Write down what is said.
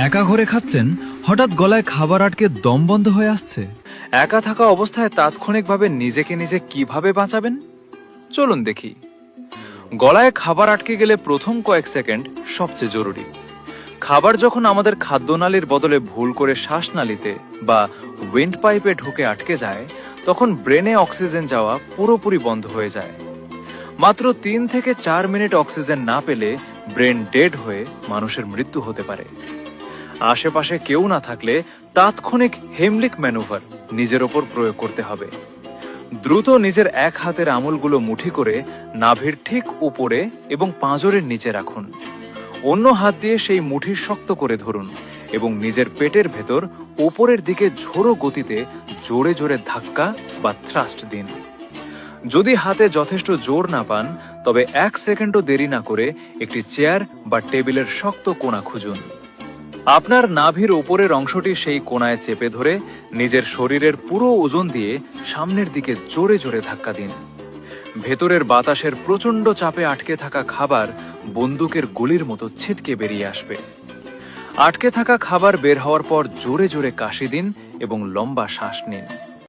একা ঘরে খাচ্ছেন, হঠাৎ গলায় খাবার আটকে দম বন্ধ হয়ে আসছে। একা থাকা অবস্থায় তাৎক্ষণিকভাবে নিজেকে নিজে কিভাবে বাঁচাবেন, চলুন দেখি। গলায় খাবার আটকে গেলে প্রথম কয়েক সেকেন্ড সবচেয়ে জরুরি। খাবার যখন আমাদের খাদ্যনালীর বদলে ভুল করে শ্বাসনালীতে বা উইন্ড পাইপে ঢুকে আটকে যায়, তখন ব্রেনে অক্সিজেন যাওয়া পুরোপুরি বন্ধ হয়ে যায়। মাত্র 3 থেকে 4 মিনিট অক্সিজেন না পেলে ব্রেন ডেড হয়ে মানুষের মৃত্যু হতে পারে। আশেপাশে কেউ না থাকলে তাৎক্ষণিক হেমলিক ম্যানুভার নিজের ওপর প্রয়োগ করতে হবে। দ্রুত নিজের এক হাতের আঙুলগুলো মুঠি করে নাভির ঠিক উপরে এবং পাঁজরের নিচে রাখুন। অন্য হাত দিয়ে সেই মুঠি শক্ত করে ধরুন এবং নিজের পেটের ভেতর উপরের দিকে ঝোড়ো গতিতে জোরে জোরে ধাক্কা বা থ্রাস্ট দিন। যদি হাতে যথেষ্ট জোর না পান, তবে 1 সেকেন্ডও দেরি না করে একটি চেয়ার বা টেবিলের শক্ত কোণা খুঁজুন। আপনার নাভির উপরের অংশটি সেই কোণায় চেপে ধরে নিজের শরীরের পুরো ওজন দিয়ে সামনের দিকে জোরে জোরে ধাক্কা দিন। ভেতরের বাতাসের প্রচণ্ড চাপে আটকে থাকা খাবার বন্দুকের গুলির মতো ছিটকে বেরিয়ে আসবে। আটকে থাকা খাবার বের হওয়ার পর জোরে জোরে কাশি দিন এবং লম্বা শ্বাস নিন।